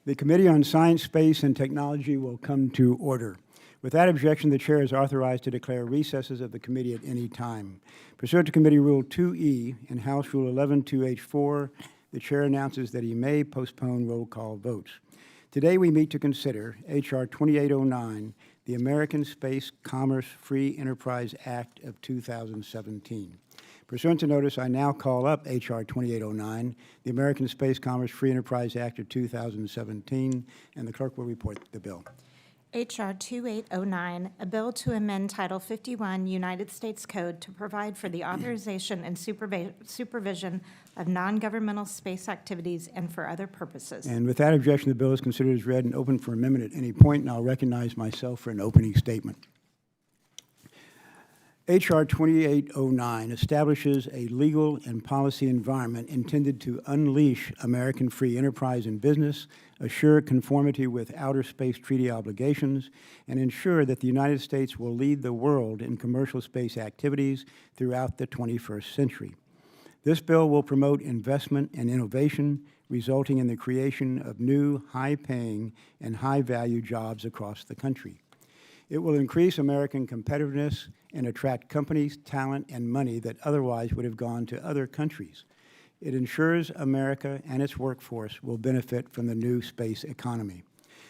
The Committee on Science, Space, and Technology will come to order. Without objection, the Chair is authorized to declare recesses of the committee at any time. Pursuant to Committee Rule 2E and House Rule 11-2H4, the Chair announces that he may postpone roll call votes. Today we meet to consider H.R. 2809, the American Space Commerce Free Enterprise Act of 2017. Pursuant to notice, I now call up H.R. 2809, the American Space Commerce Free Enterprise Act of 2017, and the clerk will report the bill. H.R. 2809, a bill to amend Title 51 United States Code to provide for the authorization and supervision of non-governmental space activities and for other purposes. And without objection, the bill is considered as read and open for amendment at any point, and I'll recognize myself for an opening statement. H.R. 2809 establishes a legal and policy environment intended to unleash American free enterprise and business, assure conformity with outer space treaty obligations, and ensure that the United States will lead the world in commercial space activities throughout the 21st century. This bill will promote investment and innovation, resulting in the creation of new, high-paying and high-value jobs across the country. It will increase American competitiveness and attract companies, talent, and money that otherwise would have gone to other countries. It ensures America and its workforce will benefit from the new space economy.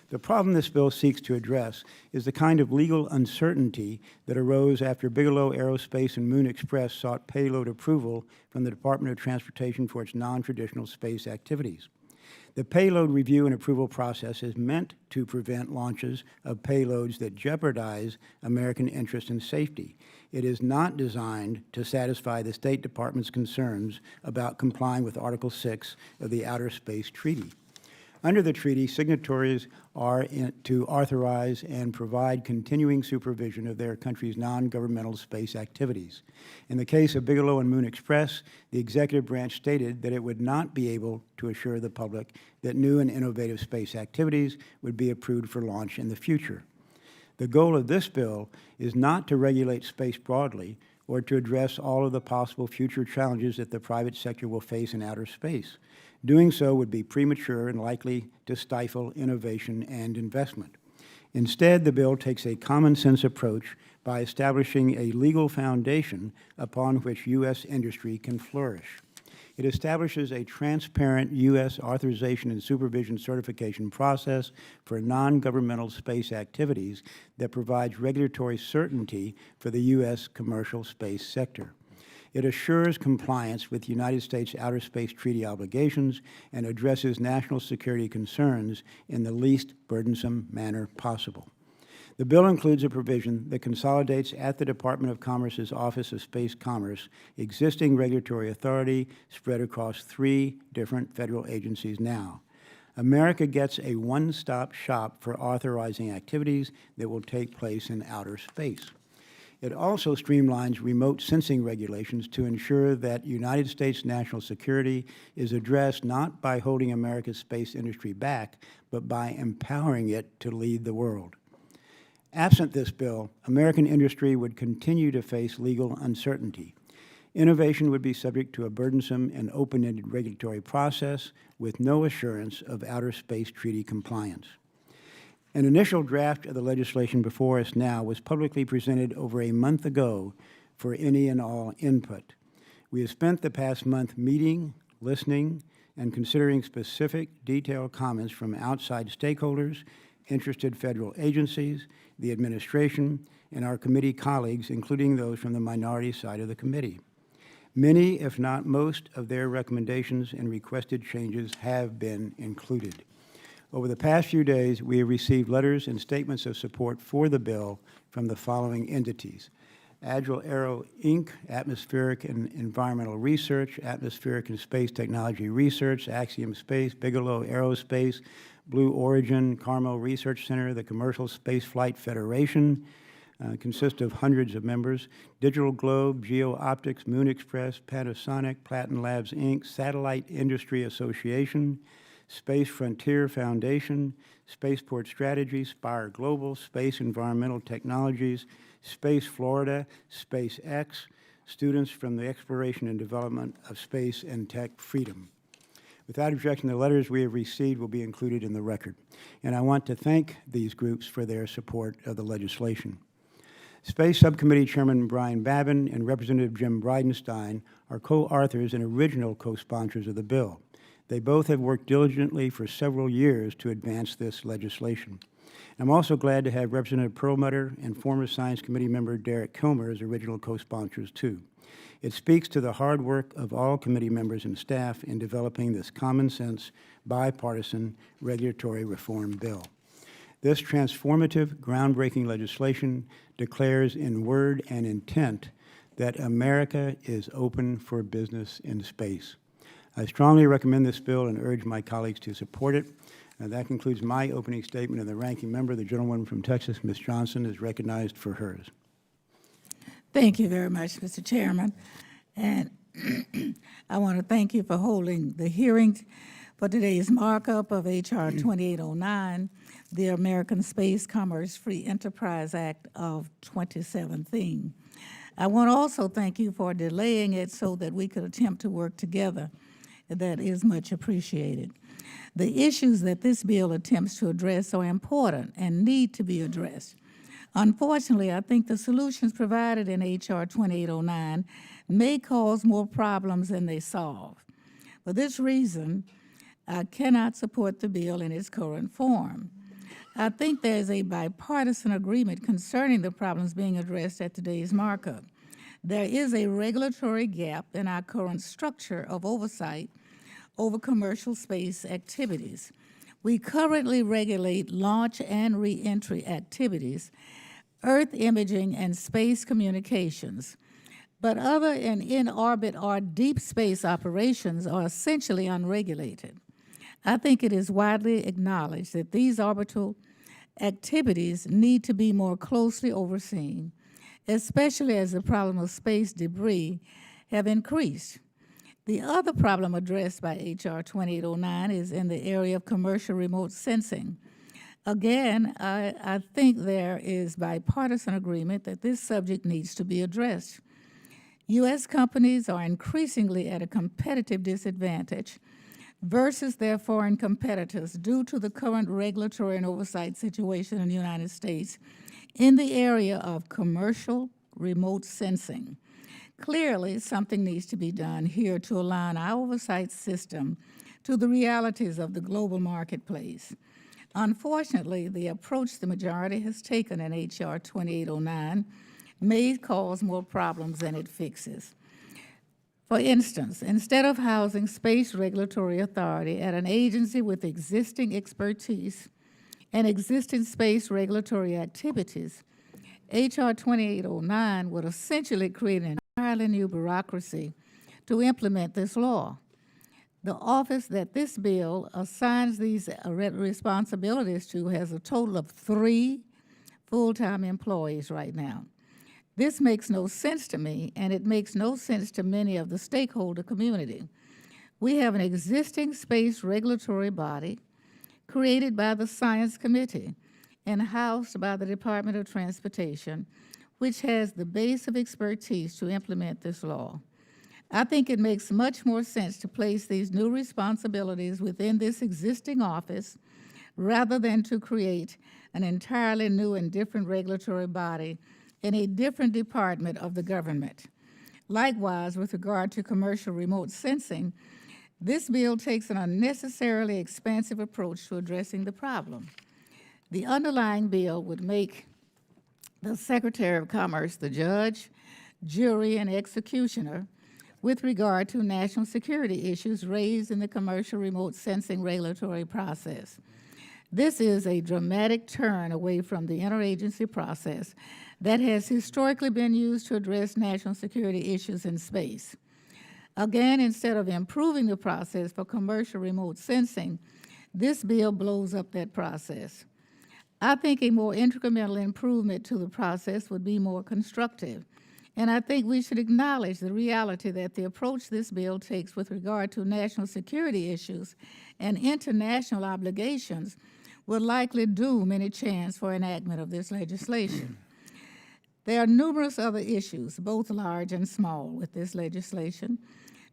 The problem this bill seeks to address is the kind of legal uncertainty that arose after Bigelow Aerospace and Moon Express sought payload approval from the Department of Transportation for its non-traditional space activities. The payload review and approval process is meant to prevent launches of payloads that jeopardize American interest and safety. It is not designed to satisfy the State Department's concerns about complying with Article 6 of the Outer Space Treaty. Under the treaty, signatories are to authorize and provide continuing supervision of their country's non-governmental space activities. In the case of Bigelow and Moon Express, the executive branch stated that it would not be able to assure the public that new and innovative space activities would be approved for launch in the future. The goal of this bill is not to regulate space broadly or to address all of the possible future challenges that the private sector will face in outer space. Doing so would be premature and likely to stifle innovation and investment. Instead, the bill takes a common-sense approach by establishing a legal foundation upon which U.S. industry can flourish. It establishes a transparent U.S. authorization and supervision certification process for non-governmental space activities that provides regulatory certainty for the U.S. commercial space sector. It assures compliance with United States Outer Space Treaty obligations and addresses national security concerns in the least burdensome manner possible. The bill includes a provision that consolidates at the Department of Commerce's Office of Space Commerce existing regulatory authority spread across 3 different federal agencies now. America gets a one-stop shop for authorizing activities that will take place in outer space. It also streamlines remote sensing regulations to ensure that United States national security is addressed not by holding America's space industry back, but by empowering it to lead the world. Absent this bill, American industry would continue to face legal uncertainty. Innovation would be subject to a burdensome and open-ended regulatory process with no assurance of outer space treaty compliance. An initial draft of the legislation before us now was publicly presented over a month ago for any and all input. We have spent the past month meeting, listening, and considering specific, detailed comments from outside stakeholders, interested federal agencies, the administration, and our committee colleagues, including those from the minority side of the committee. Many, if not most, of their recommendations and requested changes have been included. Over the past few days, we have received letters and statements of support for the bill from the following entities: Agile Aero, Inc., Atmospheric and Environmental Research, Atmospheric and Space Technology Research, Axiom Space, Bigelow Aerospace, Blue Origin, Carmel Research Center, the Commercial Space Flight Federation, consists of hundreds of members, Digital Globe, Geo Optics, Moon Express, Panasonic, Platin Labs, Inc., Satellite Industry Association, Space Frontier Foundation, Spaceport Strategy, Spire Global, Space Environmental Technologies, Space Florida, SpaceX, students from the Exploration and Development of Space and Tech Freedom. Without objection, the letters we have received will be included in the record. And I want to thank these groups for their support of the legislation. Space Subcommittee Chairman Brian Babin and Representative Jim Bridenstine are co-authors and original co-sponsors of the bill. They both have worked diligently for several years to advance this legislation. I'm also glad to have Representative Perlmutter and former Science Committee member Derek Kilmer as original co-sponsors, too. It speaks to the hard work of all committee members and staff in developing this common-sense, bipartisan regulatory reform bill. This transformative, groundbreaking legislation declares in word and intent that America is open for business in space. I strongly recommend this bill and urge my colleagues to support it. That concludes my opening statement, and the ranking member, the gentlewoman from Texas, Ms. Johnson, is recognized for hers. Thank you very much, Mr. Chairman. And I want to thank you for holding the hearing for today's markup of H.R. 2809, the American Space Commerce Free Enterprise Act of 2017. I want to also thank you for delaying it so that we could attempt to work together. That is much appreciated. The issues that this bill attempts to address are important and need to be addressed. Unfortunately, I think the solutions provided in H.R. 2809 may cause more problems than they solve. For this reason, I cannot support the bill in its current form. I think there is a bipartisan agreement concerning the problems being addressed at today's markup. There is a regulatory gap in our current structure of oversight over commercial space activities. We currently regulate launch and re-entry activities, Earth imaging, and space communications. But other and in-orbit or deep space operations are essentially unregulated. I think it is widely acknowledged that these orbital activities need to be more closely overseen, especially as the problem of space debris have increased. The other problem addressed by H.R. 2809 is in the area of commercial remote sensing. Again, I think there is bipartisan agreement that this subject needs to be addressed. U.S. companies are increasingly at a competitive disadvantage versus their foreign competitors due to the current regulatory and oversight situation in the United States in the area of commercial remote sensing. Clearly, something needs to be done here to align our oversight system to the realities of the global marketplace. Unfortunately, the approach the majority has taken in H.R. 2809 may cause more problems than it fixes. For instance, instead of housing Space Regulatory Authority at an agency with existing expertise and existing space regulatory activities, H.R. 2809 would essentially create an entirely new bureaucracy to implement this law. The office that this bill assigns these responsibilities to has a total of 3 full-time employees right now. This makes no sense to me, and it makes no sense to many of the stakeholder community. We have an existing space regulatory body created by the Science Committee and housed by the Department of Transportation, which has the base of expertise to implement this law. I think it makes much more sense to place these new responsibilities within this existing office rather than to create an entirely new and different regulatory body in a different department of the government. Likewise, with regard to commercial remote sensing, this bill takes an unnecessarily expansive approach to addressing the problem. The underlying bill would make the Secretary of Commerce the judge, jury, and executioner with regard to national security issues raised in the commercial remote sensing regulatory process. This is a dramatic turn away from the interagency process that has historically been used to address national security issues in space. Again, instead of improving the process for commercial remote sensing, this bill blows up that process. I think a more incremental improvement to the process would be more constructive, and I think we should acknowledge the reality that the approach this bill takes with regard to national security issues and international obligations will likely doom any chance for enactment of this legislation. There are numerous other issues, both large and small, with this legislation.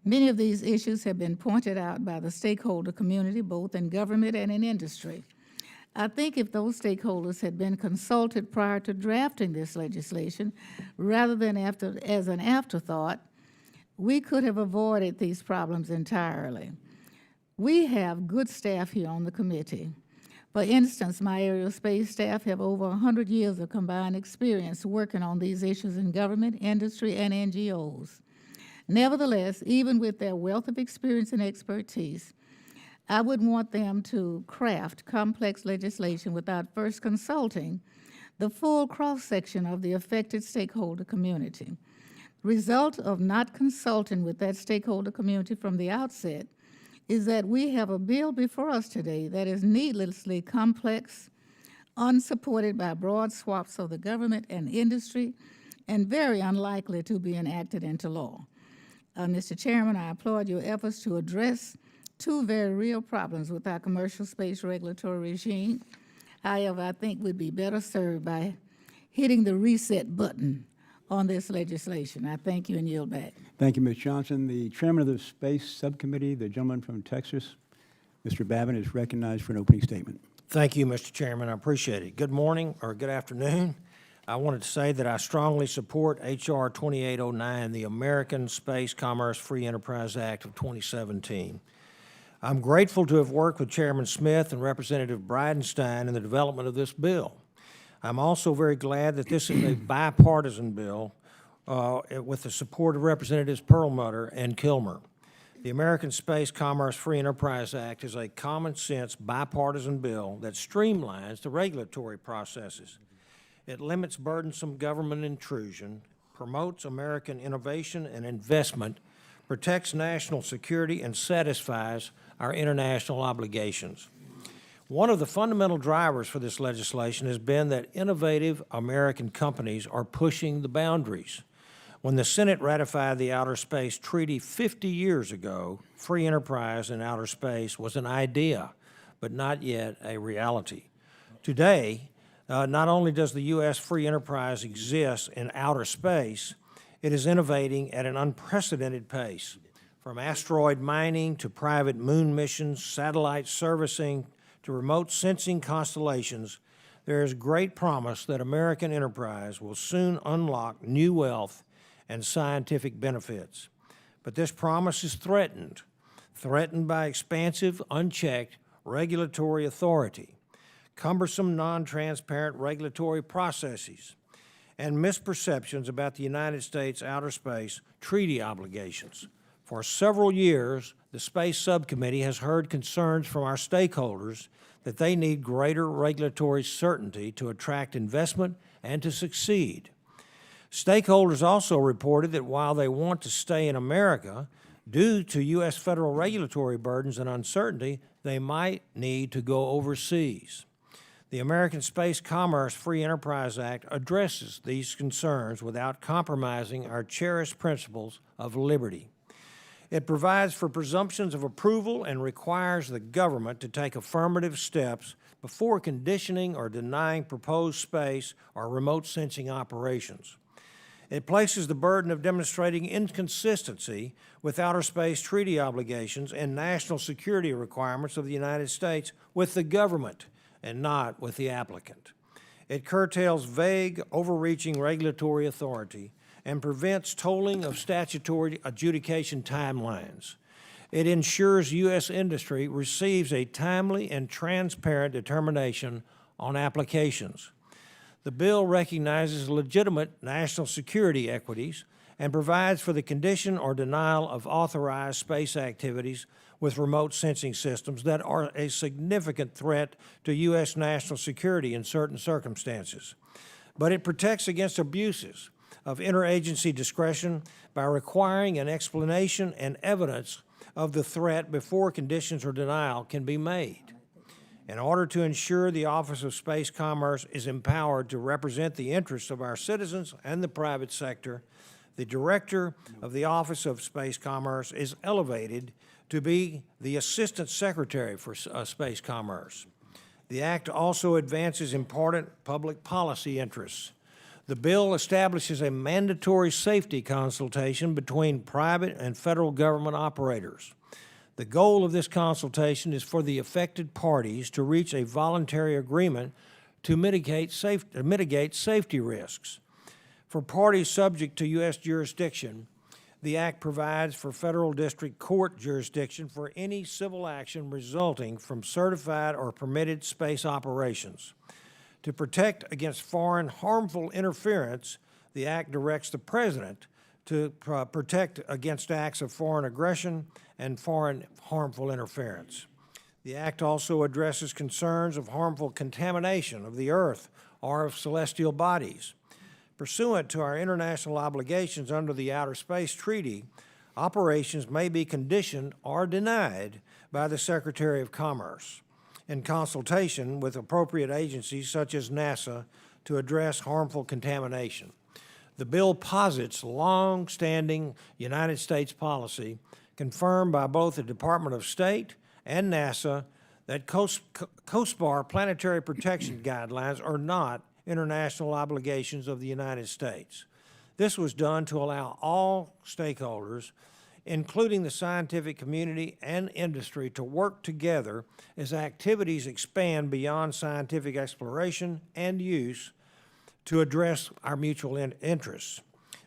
Many of these issues have been pointed out by the stakeholder community, both in government and in industry. I think if those stakeholders had been consulted prior to drafting this legislation, rather than as an afterthought, we could have avoided these problems entirely. We have good staff here on the committee. For instance, my aerospace staff have over 100 years of combined experience working on these issues in government, industry, and NGOs. Nevertheless, even with their wealth of experience and expertise, I wouldn't want them to craft complex legislation without first consulting the full cross-section of the affected stakeholder community. Result of not consulting with that stakeholder community from the outset is that we have a bill before us today that is needlessly complex, unsupported by broad swaths of the government and industry, and very unlikely to be enacted into law. Mr. Chairman, I applaud your efforts to address two very real problems with our commercial space regulatory regime. However, I think we'd be better served by hitting the reset button on this legislation. I thank you and yield back. Thank you, Ms. Johnson. The chairman of the Space Subcommittee, the gentleman from Texas, Mr. Babin, is recognized for an opening statement. Thank you, Mr. Chairman. I appreciate it. Good morning or good afternoon. I wanted to say that I strongly support H.R. 2809, the American Space Commerce Free Enterprise Act of 2017. I'm grateful to have worked with Chairman Smith and Representative Bridenstine in the development of this bill. I'm also very glad that this is a bipartisan bill with the support of Representatives Perlmutter and Kilmer. The American Space Commerce Free Enterprise Act is a common-sense bipartisan bill that streamlines the regulatory processes. It limits burdensome government intrusion, promotes American innovation and investment, protects national security, and satisfies our international obligations. One of the fundamental drivers for this legislation has been that innovative American companies are pushing the boundaries. When the Senate ratified the Outer Space Treaty 50 years ago, free enterprise in outer space was an idea, but not yet a reality. Today, not only does the U.S. free enterprise exist in outer space, it is innovating at an unprecedented pace. From asteroid mining to private moon missions, satellite servicing to remote sensing constellations, there is great promise that American enterprise will soon unlock new wealth and scientific benefits. But this promise is threatened by expansive, unchecked regulatory authority, cumbersome, non-transparent regulatory processes, and misperceptions about the United States outer space treaty obligations. For several years, the Space Subcommittee has heard concerns from our stakeholders that they need greater regulatory certainty to attract investment and to succeed. Stakeholders also reported that while they want to stay in America, due to U.S. federal regulatory burdens and uncertainty, they might need to go overseas. The American Space Commerce Free Enterprise Act addresses these concerns without compromising our cherished principles of liberty. It provides for presumptions of approval and requires the government to take affirmative steps before conditioning or denying proposed space or remote sensing operations. It places the burden of demonstrating inconsistency with outer space treaty obligations and national security requirements of the United States with the government and not with the applicant. It curtails vague, overreaching regulatory authority and prevents tolling of statutory adjudication timelines. It ensures U.S. industry receives a timely and transparent determination on applications. The bill recognizes legitimate national security equities and provides for the condition or denial of authorized space activities with remote sensing systems that are a significant threat to U.S. national security in certain circumstances. But it protects against abuses of interagency discretion by requiring an explanation and evidence of the threat before conditions or denial can be made. In order to ensure the Office of Space Commerce is empowered to represent the interests of our citizens and the private sector, the Director of the Office of Space Commerce is elevated to be the Assistant Secretary for Space Commerce. The Act also advances important public policy interests. The bill establishes a mandatory safety consultation between private and federal government operators. The goal of this consultation is for the affected parties to reach a voluntary agreement to mitigate safety risks. For parties subject to U.S. jurisdiction, the Act provides for federal district court jurisdiction for any civil action resulting from certified or permitted space operations. To protect against foreign harmful interference, the Act directs the President to protect against acts of foreign aggression and foreign harmful interference. The Act also addresses concerns of harmful contamination of the Earth or of celestial bodies. Pursuant to our international obligations under the Outer Space Treaty, operations may be conditioned or denied by the Secretary of Commerce in consultation with appropriate agencies such as NASA to address harmful contamination. The bill posits long-standing United States policy confirmed by both the Department of State and NASA that COSPAR planetary protection guidelines are not international obligations of the United States. This was done to allow all stakeholders, including the scientific community and industry, to work together as activities expand beyond scientific exploration and use to address our mutual interests,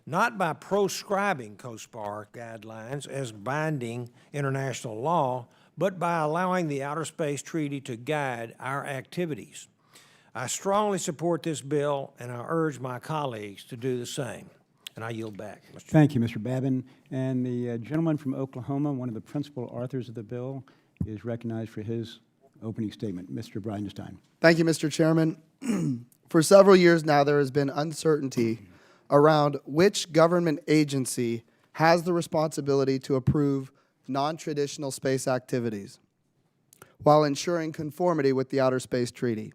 not by proscribing COSPAR guidelines as binding international law, but by allowing the Outer Space Treaty to guide our activities. I strongly support this bill, and I urge my colleagues to do the same. And I yield back, Mr. Chairman. Thank you, Mr. Babin. And the gentleman from Oklahoma, one of the principal authors of the bill, is recognized for his opening statement. Mr. Bridenstine. Thank you, Mr. Chairman. For several years now, there has been uncertainty around which government agency has the responsibility to approve non-traditional space activities while ensuring conformity with the Outer Space Treaty.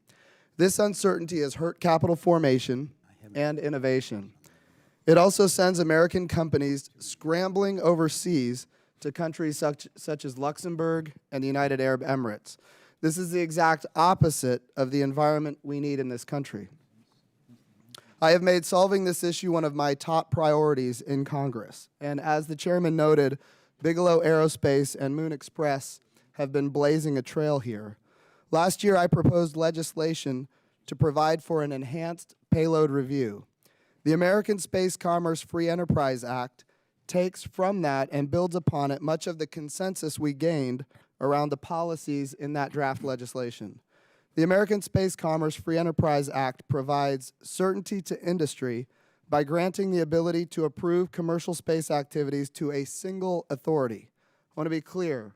This uncertainty has hurt capital formation and innovation. It also sends American companies scrambling overseas to countries such as Luxembourg and the United Arab Emirates. This is the exact opposite of the environment we need in this country. I have made solving this issue one of my top priorities in Congress. And as the chairman noted, Bigelow Aerospace and Moon Express have been blazing a trail here. Last year, I proposed legislation to provide for an enhanced payload review. The American Space Commerce Free Enterprise Act takes from that and builds upon it much of the consensus we gained around the policies in that draft legislation. The American Space Commerce Free Enterprise Act provides certainty to industry by granting the ability to approve commercial space activities to a single authority. I want to be clear,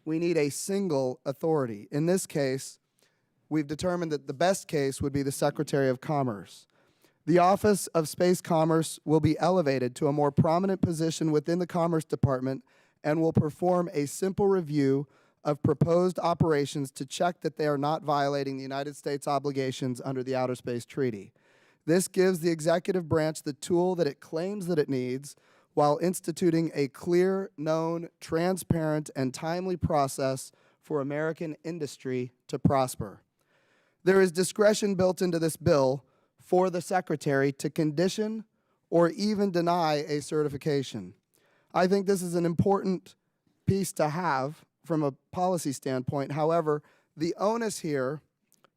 we need a single authority. In this case, we've determined that the best case would be the Secretary of Commerce. The Office of Space Commerce will be elevated to a more prominent position within the Commerce Department and will perform a simple review of proposed operations to check that they are not violating the United States obligations under the Outer Space Treaty. This gives the executive branch the tool that it claims that it needs while instituting a clear, known, transparent, and timely process for American industry to prosper. There is discretion built into this bill for the Secretary to condition or even deny a certification. I think this is an important piece to have from a policy standpoint. However, the onus here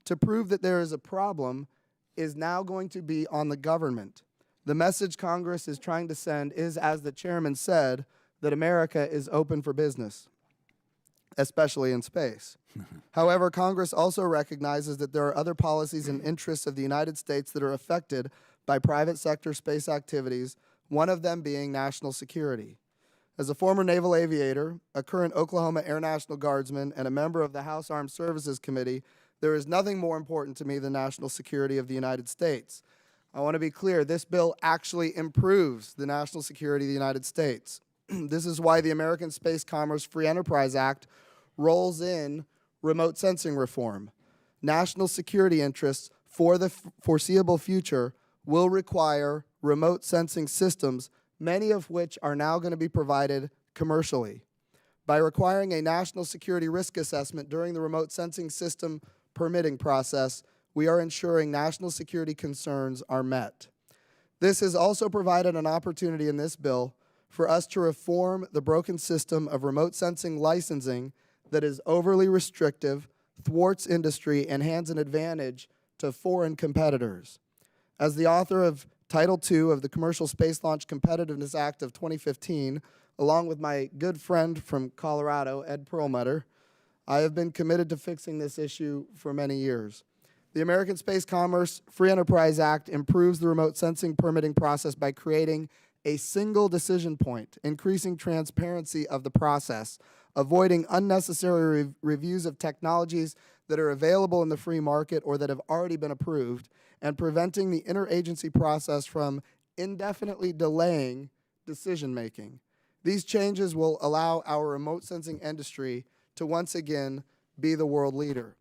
to prove that there is a problem is now going to be on the government. The message Congress is trying to send is, as the chairman said, that America is open for business, especially in space. However, Congress also recognizes that there are other policies and interests of the United States that are affected by private sector space activities, one of them being national security. As a former naval aviator, a current Oklahoma Air National Guardsman, and a member of the House Armed Services Committee, there is nothing more important to me than national security of the United States. I want to be clear, this bill actually improves the national security of the United States. This is why the American Space Commerce Free Enterprise Act rolls in remote sensing reform. National security interests for the foreseeable future will require remote sensing systems, many of which are now going to be provided commercially. By requiring a national security risk assessment during the remote sensing system permitting process, we are ensuring national security concerns are met. This has also provided an opportunity in this bill for us to reform the broken system of remote sensing licensing that is overly restrictive, thwarts industry, and hands an advantage to foreign competitors. As the author of Title II of the Commercial Space Launch Competitiveness Act of 2015, along with my good friend from Colorado, Ed Perlmutter, I have been committed to fixing this issue for many years. The American Space Commerce Free Enterprise Act improves the remote sensing permitting process by creating a single decision point, increasing transparency of the process, avoiding unnecessary reviews of technologies that are available in the free market or that have already been approved, and preventing the interagency process from indefinitely delaying decision-making. These changes will allow our remote sensing industry to once again be the world leader.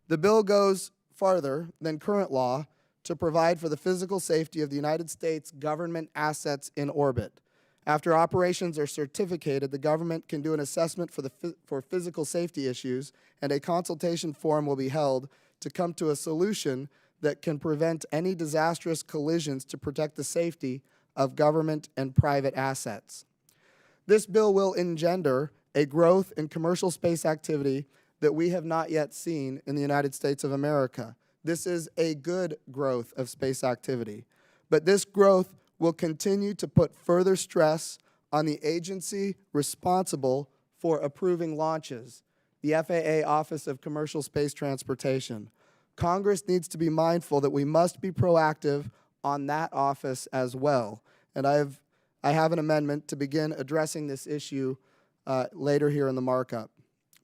The bill goes farther than current law to provide for the physical safety of the United States government assets in orbit. After operations are certificated, the government can do an assessment for physical safety issues, and a consultation forum will be held to come to a solution that can prevent any disastrous collisions to protect the safety of government and private assets. This bill will engender a growth in commercial space activity that we have not yet seen in the United States of America. This is a good growth of space activity, but this growth will continue to put further stress on the agency responsible for approving launches, the FAA Office of Commercial Space Transportation. Congress needs to be mindful that we must be proactive on that office as well. And I have an amendment to begin addressing this issue later here in the markup.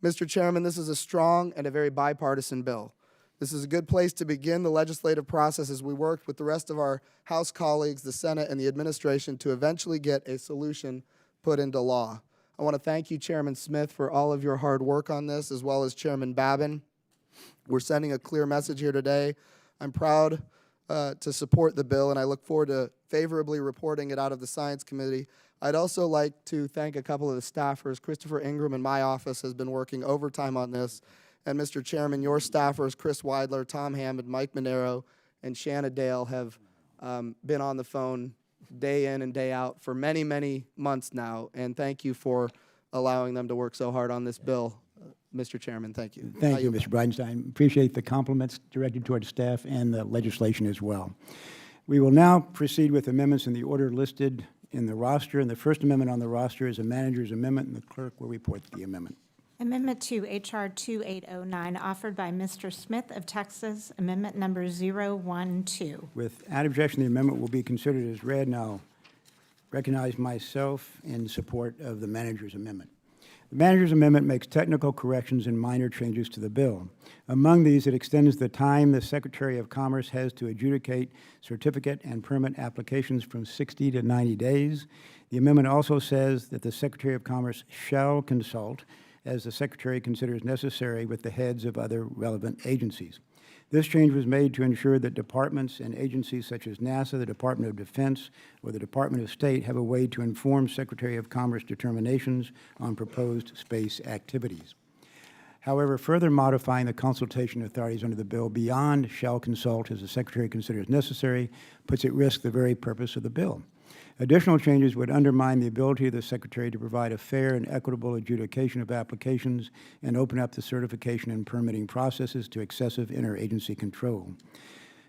Mr. Chairman, this is a strong and a very bipartisan bill. This is a good place to begin the legislative process as we work with the rest of our House colleagues, the Senate, and the administration to eventually get a solution put into law. I want to thank you, Chairman Smith, for all of your hard work on this, as well as Chairman Babin. We're sending a clear message here today. I'm proud to support the bill, and I look forward to favorably reporting it out of the Science Committee. I'd also like to thank a couple of the staffers. Christopher Ingram in my office has been working overtime on this. And Mr. Chairman, your staffers, Chris Weidler, Tom Hammond, Mike Monero, and Shanna Dale have been on the phone day in and day out for many, many months now. And thank you for allowing them to work so hard on this bill. Mr. Chairman, thank you. Thank you, Mr. Bridenstine. Appreciate the compliments directed toward staff and the legislation as well. We will now proceed with amendments in the order listed in the roster. And the first amendment on the roster is a manager's amendment, and the clerk will report the amendment. Amendment to H.R. 2809, offered by Mr. Smith of Texas, amendment number 012. Without objection, the amendment will be considered as read, and I'll recognize myself in support of the manager's amendment. The manager's amendment makes technical corrections and minor changes to the bill. Among these, it extends the time the Secretary of Commerce has to adjudicate certificate and permit applications from 60 to 90 days. The amendment also says that the Secretary of Commerce shall consult as the Secretary considers necessary with the heads of other relevant agencies. This change was made to ensure that departments and agencies such as NASA, the Department of Defense, or the Department of State have a way to inform Secretary of Commerce determinations on proposed space activities. However, further modifying the consultation authorities under the bill beyond shall consult as the Secretary considers necessary puts at risk the very purpose of the bill. Additional changes would undermine the ability of the Secretary to provide a fair and equitable adjudication of applications and open up the certification and permitting processes to excessive interagency control.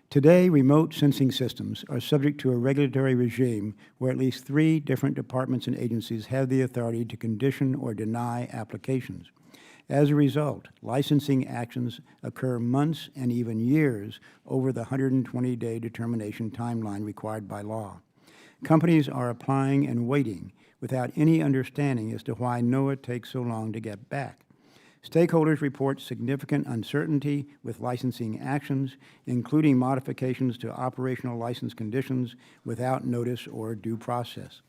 Today, remote sensing systems are subject to a regulatory regime where at least 3 different departments and agencies have the authority to condition or deny applications. As a result, licensing actions occur months and even years over the 120-day determination timeline required by law. Companies are applying and waiting without any understanding as to why NOAA takes so long to get back. Stakeholders report significant uncertainty with licensing actions, including modifications to operational license conditions without notice or due process.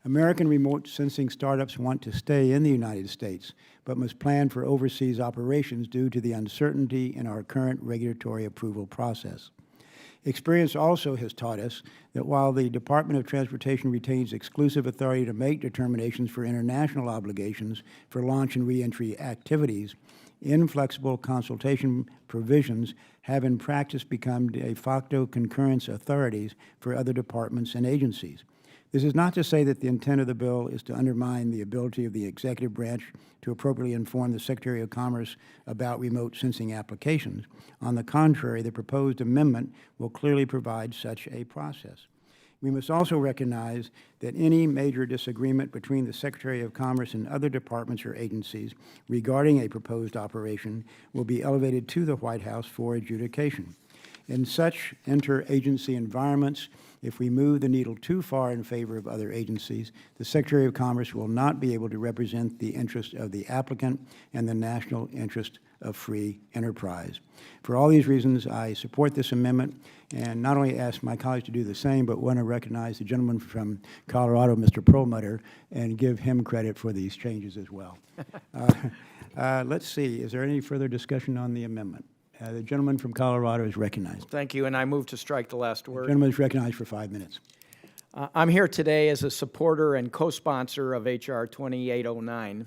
American remote sensing startups want to stay in the United States, but must plan for overseas operations due to the uncertainty in our current regulatory approval process. Experience also has taught us that while the Department of Transportation retains exclusive authority to make determinations for international obligations for launch and reentry activities, inflexible consultation provisions have in practice become de facto concurrence authorities for other departments and agencies. This is not to say that the intent of the bill is to undermine the ability of the executive branch to appropriately inform the Secretary of Commerce about remote sensing applications. On the contrary, the proposed amendment will clearly provide such a process. We must also recognize that any major disagreement between the Secretary of Commerce and other departments or agencies regarding a proposed operation will be elevated to the White House for adjudication. In such interagency environments, if we move the needle too far in favor of other agencies, the Secretary of Commerce will not be able to represent the interest of the applicant and the national interest of free enterprise. For all these reasons, I support this amendment, and not only ask my colleagues to do the same, but want to recognize the gentleman from Colorado, Mr. Perlmutter, and give him credit for these changes as well. Let's see, is there any further discussion on the amendment? The gentleman from Colorado is recognized. Thank you, and I move to strike the last The word. gentleman is recognized for 5 minutes. I'm here today as a supporter and co-sponsor of H.R. 2809.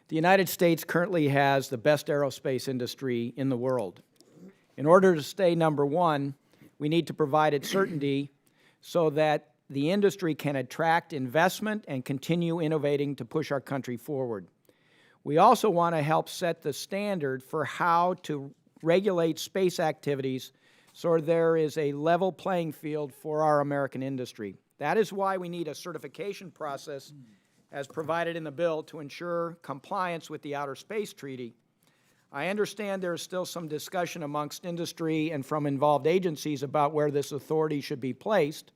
The United States currently has the best aerospace industry in the world. In order to stay number one, we need to provide it certainty so that the industry can attract investment and continue innovating to push our country forward. We also want to help set the standard for how to regulate space activities so there is a level playing field for our American industry. That is why we need a certification process as provided in the bill to ensure compliance with the Outer Space Treaty. I understand there is still some discussion amongst industry and from involved agencies about where this authority should be placed,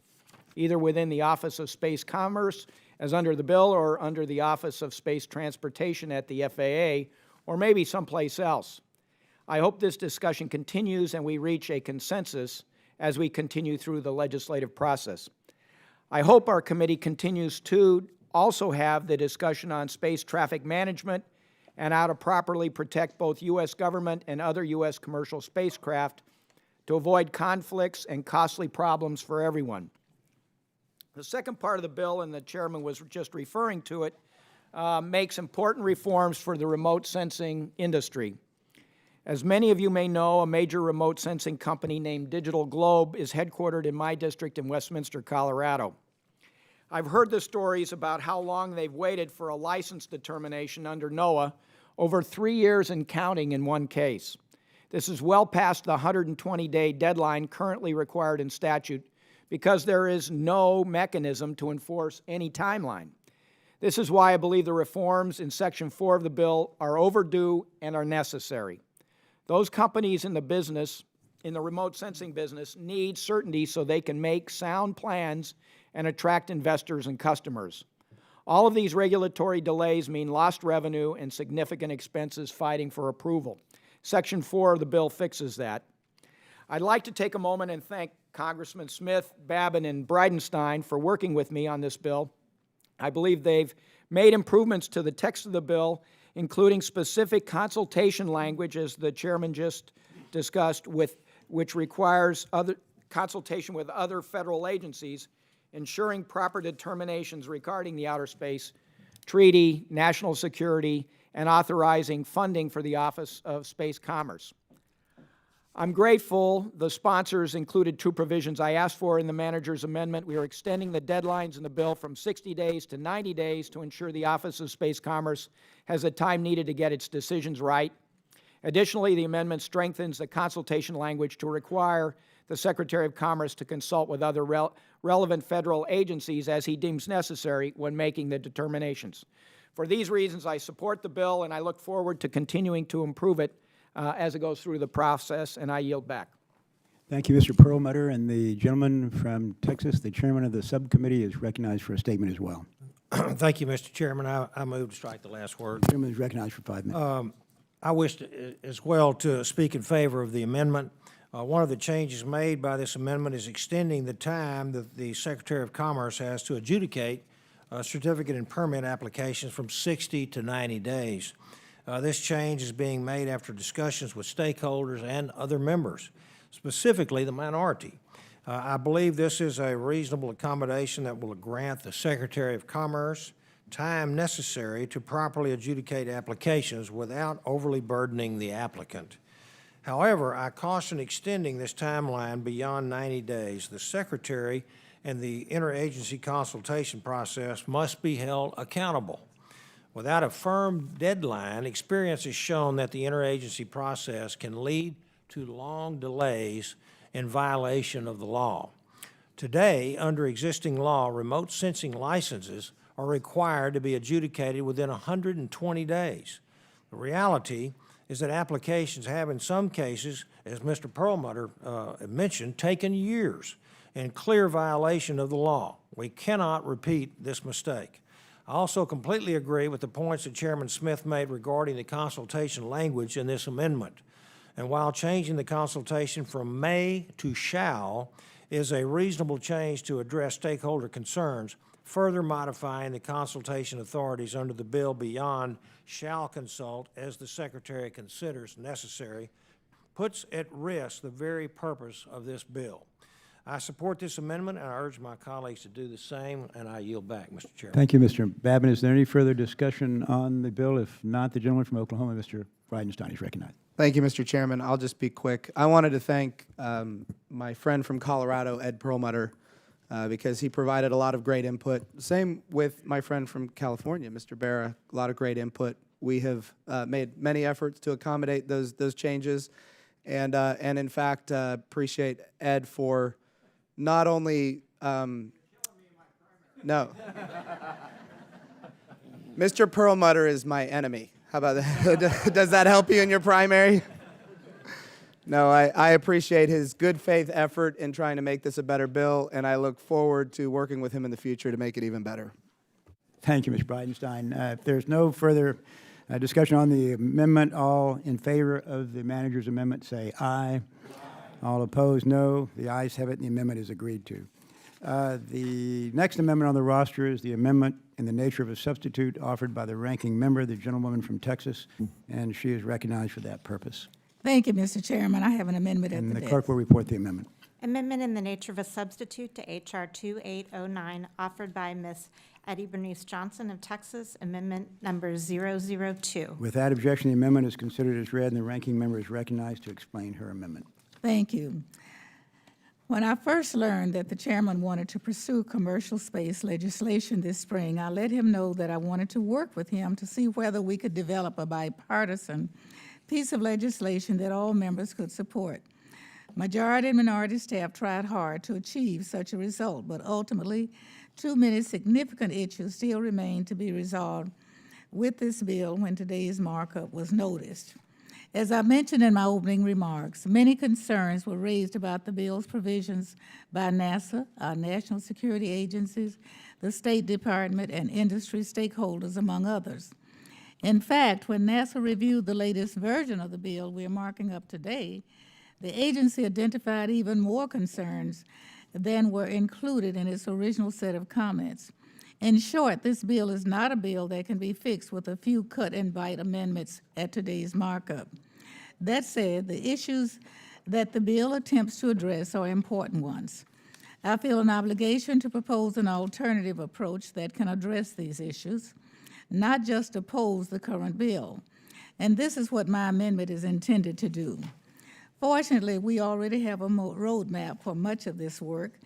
either within the Office of Space Commerce, as under the bill, or under the Office of Space Transportation at the FAA, or maybe someplace else. I hope this discussion continues and we reach a consensus as we continue through the legislative process. I hope our committee continues to also have the discussion on space traffic management and how to properly protect both U.S. government and other U.S. commercial spacecraft to avoid conflicts and costly problems for everyone. The second part of the bill, and the chairman was just referring to it, makes important reforms for the remote sensing industry. As many of you may know, a major remote sensing company named Digital Globe is headquartered in my district in Westminster, Colorado. I've heard the stories about how long they've waited for a license determination under NOAA, over 3 years and counting in one case. This is well past the 120-day deadline currently required in statute because there is no mechanism to enforce any timeline. This is why I believe the reforms in Section 4 of the bill are overdue and are necessary. Those companies in the business, in the remote sensing business, need certainty so they can make sound plans and attract investors and customers. All of these regulatory delays mean lost revenue and significant expenses fighting for approval. Section 4 of the bill fixes that. I'd like to take a moment and thank Congressman Smith, Babin, and Bridenstine for working with me on this bill. I believe they've made improvements to the text of the bill, including specific consultation language, as the chairman just discussed, which requires consultation with other federal agencies, ensuring proper determinations regarding the Outer Space Treaty, national security, and authorizing funding for the Office of Space Commerce. I'm grateful the sponsors included two provisions I asked for in the manager's amendment. We are extending the deadlines in the bill from 60 days to 90 days to ensure the Office of Space Commerce has the time needed to get its decisions right. Additionally, the amendment strengthens the consultation language to require the Secretary of Commerce to consult with other relevant federal agencies as he deems necessary when making the determinations. For these reasons, I support the bill, and I look forward to continuing to improve it as it goes through the process, and I yield back. Thank you, Mr. Perlmutter. And the gentleman from Texas, the chairman of the subcommittee, is recognized for a statement as well. Thank you, Mr. Chairman. I move to strike the last word. The gentleman is recognized for 5 minutes. I wish as well to speak in favor of the amendment. One of the changes made by this amendment is extending the time that the Secretary of Commerce has to adjudicate certificate and permit applications from 60 to 90 days. This change is being made after discussions with stakeholders and other members, specifically the minority. I believe this is a reasonable accommodation that will grant the Secretary of Commerce time necessary to properly adjudicate applications without overly burdening the applicant. However, I caution extending this timeline beyond 90 days. The Secretary and the interagency consultation process must be held accountable. Without a firm deadline, experience has shown that the interagency process can lead to long delays in violation of the law. Today, under existing law, remote sensing licenses are required to be adjudicated within 120 days. The reality is that applications have, in some cases, as Mr. Perlmutter mentioned, taken years in clear violation of the law. We cannot repeat this mistake. I also completely agree with the points that Chairman Smith made regarding the consultation language in this amendment. And while changing the consultation from may to shall is a reasonable change to address stakeholder concerns, further modifying the consultation authorities under the bill beyond shall consult as the Secretary considers necessary puts at risk the very purpose of this bill. I support this amendment, and I urge my colleagues to do the same, and I yield back, Mr. Chairman. Thank you, Mr. Babin. Is there any further discussion on the bill? If not, the gentleman from Oklahoma, Mr. Bridenstine, is recognized. Thank you, Mr. Chairman. I'll just be quick. I wanted to thank my friend from Colorado, Ed Perlmutter, because he provided a lot of great input. Same with my friend from California, Mr. Barra, a lot of great input. We have made many efforts to accommodate those changes, and in fact, appreciate Ed for not only, no. Mr. Perlmutter is my enemy. How about that? Does that help you in your primary? No, I appreciate his good faith effort in trying to make this a better bill, and I look forward to working with him in the future to make it even better. Thank you, Mr. Bridenstine. If there's no further discussion on the amendment, all in favor of the manager's amendment say aye. All opposed, no. The ayes have it, and the amendment is agreed to. The next amendment on the roster is the amendment in the nature of a substitute offered by the ranking member, the gentlewoman from Texas, and she is recognized for that purpose. Thank you, Mr. Chairman. I have an amendment at And the the desk. clerk will report the amendment. Amendment in the nature of a substitute to H.R. 2809, offered by Ms. Eddie Bernice Johnson of Texas, amendment number 002. Without objection, the amendment is considered as read, and the ranking member is recognized to explain her amendment. Thank you. When I first learned that the chairman wanted to pursue commercial space legislation this spring, I let him know that I wanted to work with him to see whether we could develop a bipartisan piece of legislation that all members could support. Majority and minority staff tried hard to achieve such a result, but ultimately, too many significant issues still remain to be resolved with this bill when today's markup was noticed. As I mentioned in my opening remarks, many concerns were raised about the bill's provisions by NASA, our national security agencies, the State Department, and industry stakeholders, among others. In fact, when NASA reviewed the latest version of the bill we're marking up today, the agency identified even more concerns than were included in its original set of comments. In short, this bill is not a bill that can be fixed with a few cut-and-bite amendments at today's markup. That said, the issues that the bill attempts to address are important ones. I feel an obligation to propose an alternative approach that can address these issues, not just oppose the current bill. And this is what my amendment is intended to do. Fortunately, we already have a roadmap for much of this work.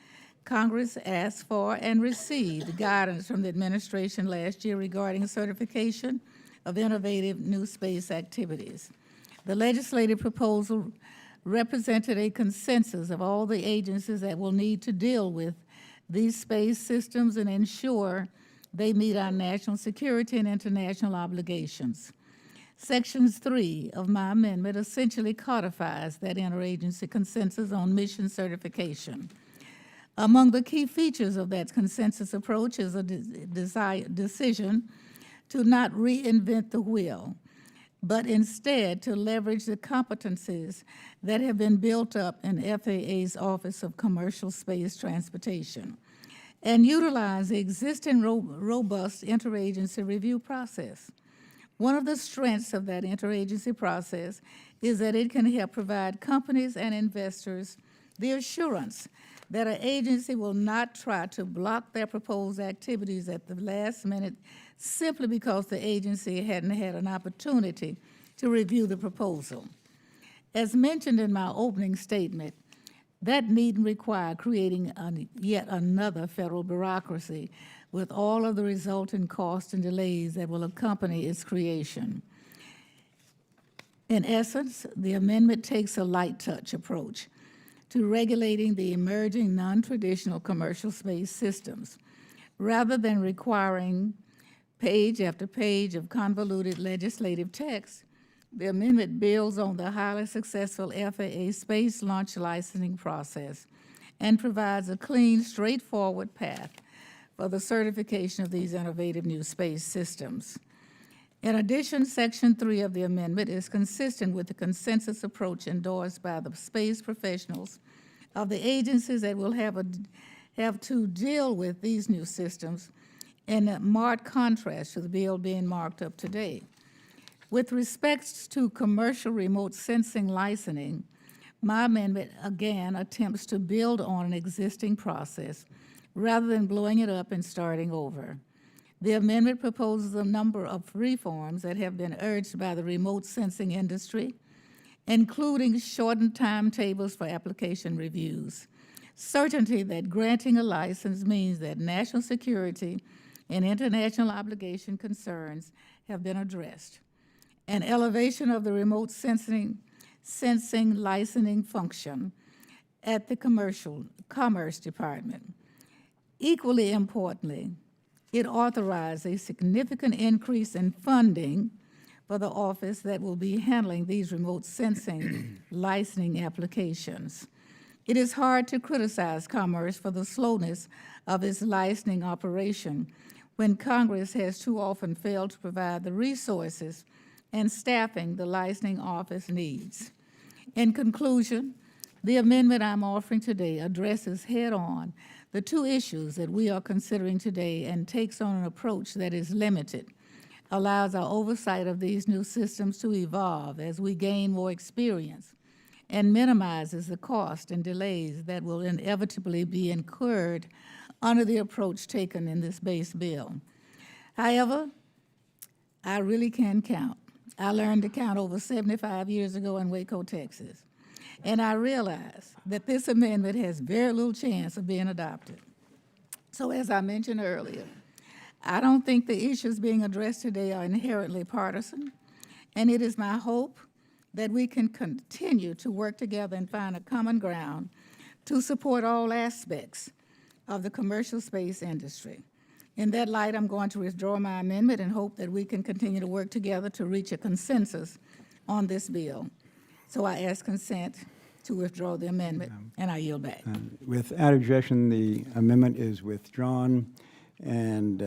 Congress asked for and received guidance from the administration last year regarding certification of innovative new space activities. The legislative proposal represented a consensus of all the agencies that will need to deal with these space systems and ensure they meet our national security and international obligations. Section 3 of my amendment essentially codifies that interagency consensus on mission certification. Among the key features of that consensus approach is a decision to not reinvent the wheel, but instead to leverage the competencies that have been built up in FAA's Office of Commercial Space Transportation and utilize the existing robust interagency review process. One of the strengths of that interagency process is that it can help provide companies and investors the assurance that an agency will not try to block their proposed activities at the last minute simply because the agency hadn't had an opportunity to review the proposal. As mentioned in my opening statement, that needn't require creating yet another federal bureaucracy with all of the resulting costs and delays that will accompany its creation. In essence, the amendment takes a light touch approach to regulating the emerging non-traditional commercial space systems, rather than requiring page after page of convoluted legislative text. The amendment builds on the highly successful FAA space launch licensing process and provides a clean, straightforward path for the certification of these innovative new space systems. In addition, Section 3 of the amendment is consistent with the consensus approach endorsed by the space professionals of the agencies that will have to deal with these new systems, in marked contrast to the bill being marked up today. With respect to commercial remote sensing licensing, my amendment again attempts to build on an existing process rather than blowing it up and starting over. The amendment proposes a number of reforms that have been urged by the remote sensing industry, including shortened timetables for application reviews, certainty that granting a license means that national security and international obligation concerns have been addressed, an elevation of the remote sensing licensing function at the Commerce Department. Equally importantly, it authorized a significant increase in funding for the office that will be handling these remote sensing licensing applications. It is hard to criticize Commerce for the slowness of its licensing operation when Congress has too often failed to provide the resources and staffing the licensing office needs. In conclusion, the amendment I'm offering today addresses head-on the two issues that we are considering today and takes on an approach that is limited, allows our oversight of these new systems to evolve as we gain more experience, and minimizes the cost and delays that will inevitably be incurred under the approach taken in this base bill. However, I really can count. I learned to count over 75 years ago in Waco, Texas. And I realize that this amendment has very little chance of being adopted. So as I mentioned earlier, I don't think the issues being addressed today are inherently partisan, and it is my hope that we can continue to work together and find a common ground to support all aspects of the commercial space industry. In that light, I'm going to withdraw my amendment and hope that we can continue to work together to reach a consensus on this bill. So I ask consent to withdraw the amendment, and I yield back. Without objection, the amendment is withdrawn, and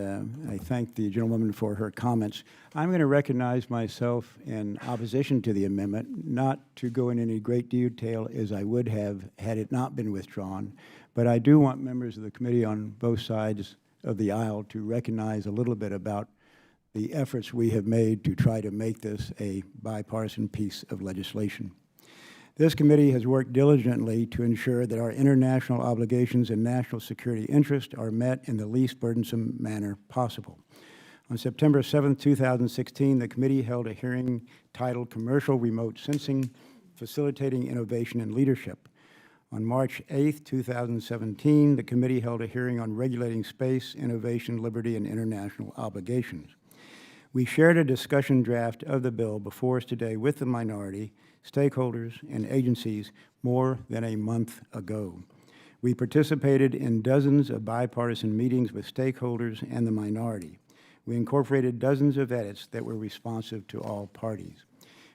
I thank the gentlewoman for her comments. I'm going to recognize myself in opposition to the amendment, not to go in any great detail as I would have had it not been withdrawn, but I do want members of the committee on both sides of the aisle to recognize a little bit about the efforts we have made to try to make this a bipartisan piece of legislation. This committee has worked diligently to ensure that our international obligations and national security interests are met in the least burdensome manner possible. On September 7, 2016, the committee held a hearing titled Commercial Remote Sensing, Facilitating Innovation and Leadership. On March 8, 2017, the committee held a hearing on regulating space, innovation, liberty, and international obligations. We shared a discussion draft of the bill before us today with the minority, stakeholders, and agencies more than a month ago. We participated in dozens of bipartisan meetings with stakeholders and the minority. We incorporated dozens of edits that were responsive to all parties.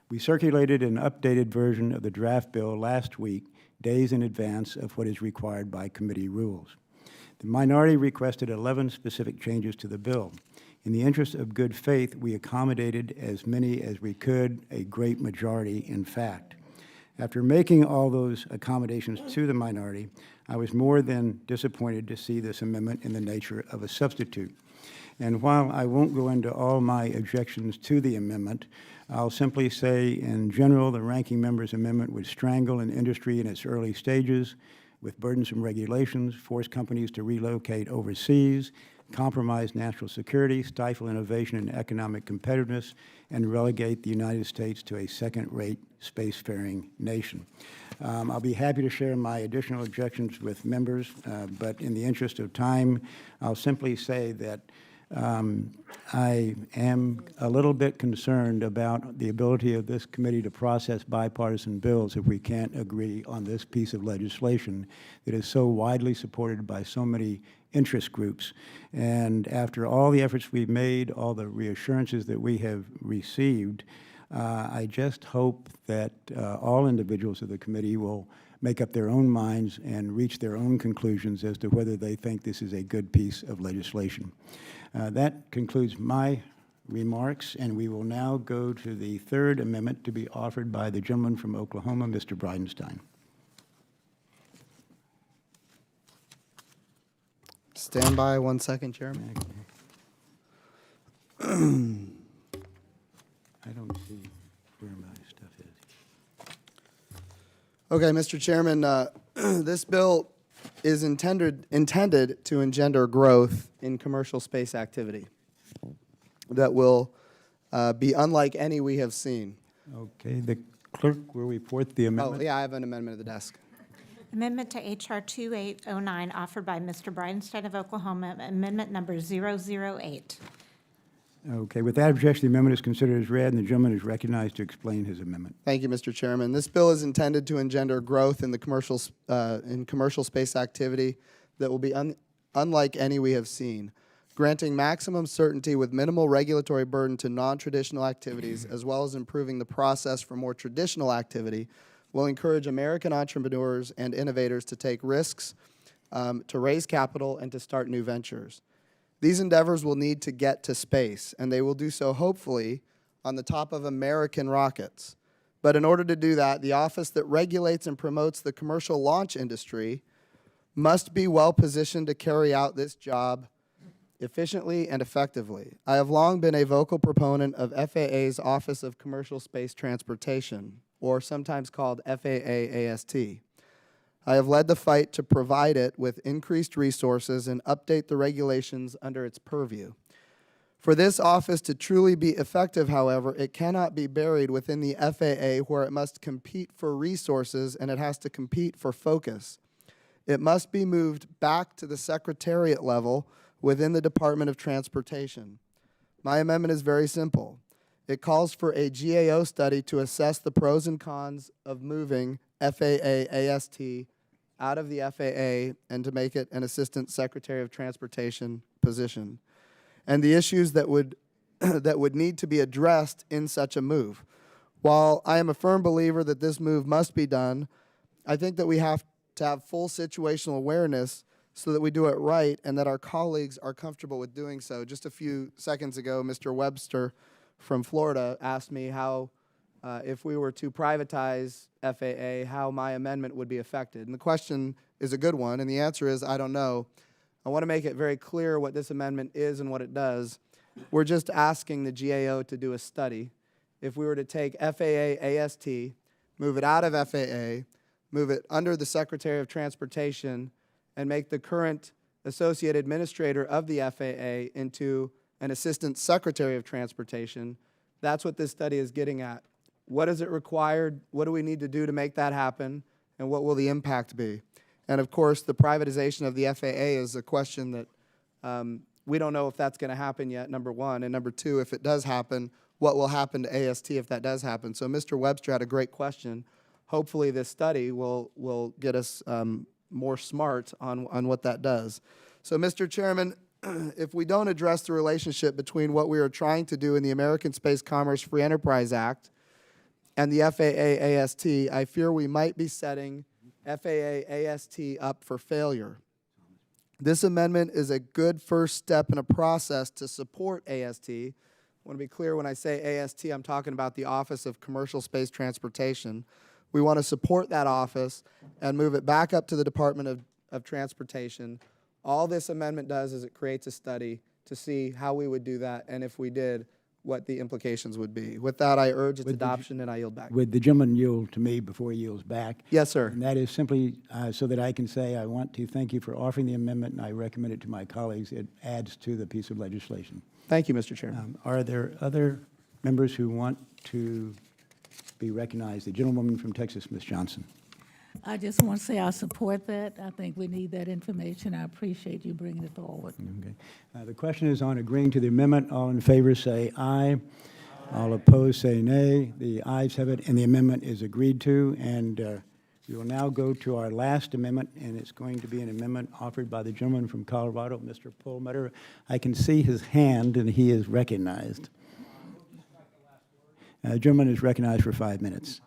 We circulated an updated version of the draft bill last week, days in advance of what is required by committee rules. The minority requested 11 specific changes to the bill. In the interest of good faith, we accommodated as many as we could, a great majority, in fact. After making all those accommodations to the minority, I was more than disappointed to see this amendment in the nature of a substitute. And while I won't go into all my objections to the amendment, I'll simply say, in general, the ranking member's amendment would strangle an industry in its early stages, with burdensome regulations, force companies to relocate overseas, compromise national security, stifle innovation and economic competitiveness, and relegate the United States to a second-rate spacefaring nation. I'll be happy to share my additional objections with members, but in the interest of time, I'll simply say that I am a little bit concerned about the ability of this committee to process bipartisan bills if we can't agree on this piece of legislation that is so widely supported by so many interest groups. And after all the efforts we've made, all the reassurances that we have received, I just hope that all individuals of the committee will make up their own minds and reach their own conclusions as to whether they think this is a good piece of legislation. That concludes my remarks, and we will now go to the third amendment to be offered by the gentleman from Oklahoma, Mr. Bridenstine. Stand by 1 second, Chairman. I don't see where my stuff is. Okay, Mr. Chairman, this bill is intended to engender growth in commercial space activity that will be unlike any we have seen. Okay, the clerk will report the Oh, amendment. yeah, I have an amendment at the desk. Amendment to H.R. 2809, offered by Mr. Bridenstine of Oklahoma, amendment number 008. Okay, with that objection, the amendment is considered as read, and the gentleman is recognized to explain his amendment. Thank you, Mr. Chairman. This bill is intended to engender growth in the commercial space activity that will be unlike any we have seen, granting maximum certainty with minimal regulatory burden to non-traditional activities, as well as improving the process for more traditional activity, will encourage American entrepreneurs and innovators to take risks, to raise capital, and to start new ventures. These endeavors will need to get to space, and they will do so, hopefully, on the top of American rockets. But in order to do that, the office that regulates and promotes the commercial launch industry must be well positioned to carry out this job efficiently and effectively. I have long been a vocal proponent of FAA's Office of Commercial Space Transportation, or sometimes called FAA-AST. I have led the fight to provide it with increased resources and update the regulations under its purview. For this office to truly be effective, however, it cannot be buried within the FAA, where it must compete for resources and it has to compete for focus. It must be moved back to the secretariat level within the Department of Transportation. My amendment is very simple. It calls for a GAO study to assess the pros and cons of moving FAA-AST out of the FAA and to make it an Assistant Secretary of Transportation position, and the issues that would need to be addressed in such a move. While I am a firm believer that this move must be done, I think that we have to have full situational awareness so that we do it right and that our colleagues are comfortable with doing so. Just a few seconds ago, Mr. Webster from Florida asked me how, if we were to privatize FAA, how my amendment would be affected. And the question is a good one, and the answer is, I don't know. I want to make it very clear what this amendment is and what it does. We're just asking the GAO to do a study. If we were to take FAA-AST, move it out of FAA, move it under the Secretary of Transportation, and make the current Associate Administrator of the FAA into an Assistant Secretary of Transportation, that's what this study is getting at. What is it required? What do we need to do to make that happen? And what will the impact be? And of course, the privatization of the FAA is a question that we don't know if that's going to happen yet, number one. And number two, if it does happen, what will happen to AST if that does happen? So Mr. Webster had a great question. Hopefully this study will get us more smart on what that does. So Mr. Chairman, if we don't address the relationship between what we are trying to do in the American Space Commerce Free Enterprise Act and the FAA-AST, I fear we might be setting FAA-AST up for failure. This amendment is a good first step in a process to support AST. I want to be clear, when I say AST, I'm talking about the Office of Commercial Space Transportation. We want to support that office and move it back up to the Department of Transportation. All this amendment does is it creates a study to see how we would do that, and if we did, what the implications would be. With that, I urge its adoption, and I yield back. Would the gentleman yield to me before he yields back? Yes, sir. And that is simply so that I can say, I want to thank you for offering the amendment, and I recommend it to my colleagues. It adds to the piece of legislation. Thank you, Mr. Chairman. Are there other members who want to be recognized? The gentlewoman from Texas, Ms. Johnson. I just want to say I support that. I think we need that information. I appreciate you bringing it forward. Okay. The question is on agreeing to the amendment. All in favor say aye. All opposed say nay. The ayes have it, and the amendment is agreed to. And we will now go to our last amendment, and it's going to be an amendment offered by the gentleman from Colorado, Mr. Perlmutter. I can see his hand, and he is recognized. The gentleman is recognized for 5 minutes.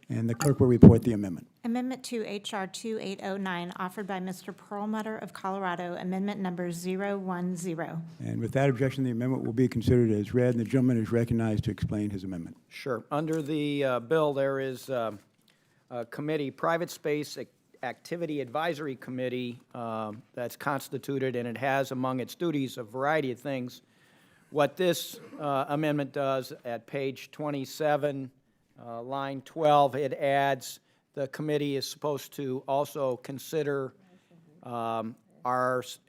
And the clerk will report the amendment. Amendment to H.R. 2809, offered by Mr. Perlmutter of Colorado, amendment number 010. And without objection, the amendment will be considered as read, and the gentleman is recognized to explain his amendment. Sure. Under the bill, there is a committee, Private Space Activity Advisory Committee, that's constituted, and it has among its duties a variety of things. What this amendment does at page 27, line 12, it adds the committee is supposed to also consider our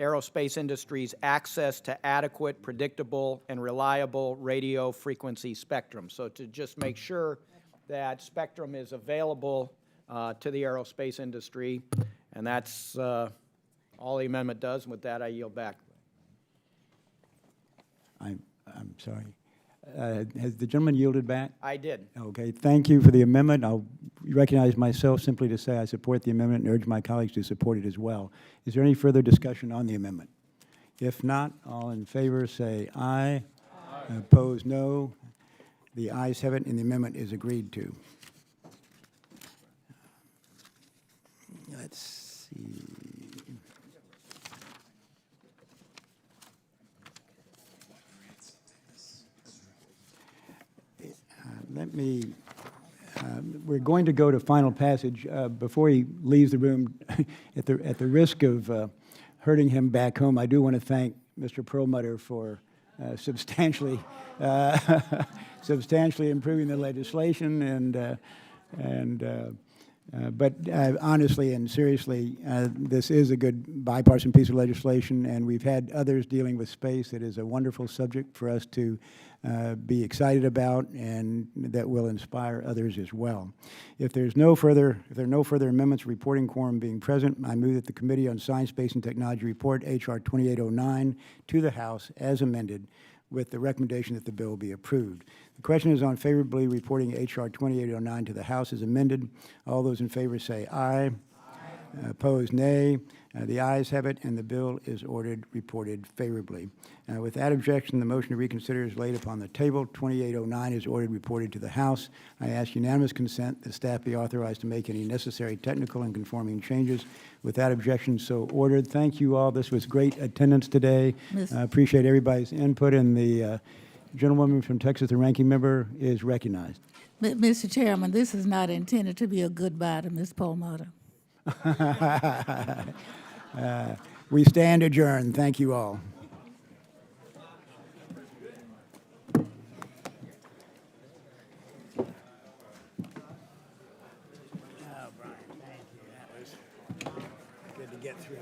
aerospace industry's access to adequate, predictable, and reliable radio frequency spectrum. So to just make sure that spectrum is available to the aerospace industry, and that's all the amendment does. And with that, I yield back. I'm sorry. Has the gentleman yielded back? I did. Okay, thank you for the amendment. I'll recognize myself simply to say I support the amendment and urge my colleagues to support it as well. Is there any further discussion on the amendment? If not, all in favor say aye. Aye. Opposed, no. The ayes have it, and the amendment is agreed to. Let's see. Let me, we're going to go to final passage. Before he leaves the room, at the risk of hurting him back home, I do want to thank Mr. Perlmutter for substantially improving the legislation, but honestly and seriously, this is a good bipartisan piece of legislation, and we've had others dealing with space. It is a wonderful subject for us to be excited about, and that will inspire others as well. If there are no further amendments, reporting quorum being present, I move that the Committee on Science, Space, and Technology report H.R. 2809 to the House as amended, with the recommendation that the bill be approved. The question is on favorably reporting H.R. 2809 to the House as amended. All those in favor say aye. Aye. Opposed, nay. The ayes have it, and the bill is reported favorably. Without objection, the motion to reconsider is laid upon the table. 2809 is ordered reported to the House. I ask unanimous consent that staff be authorized to make any necessary technical and conforming changes. Without objection, so ordered. Thank you all. This was great attendance today. I appreciate everybody's input, and the gentlewoman from Texas, the ranking member, is recognized. Mr. Chairman, this is not intended to be a goodbye to Ms. Perlmutter. We stand adjourned. Thank you all. Good to get through.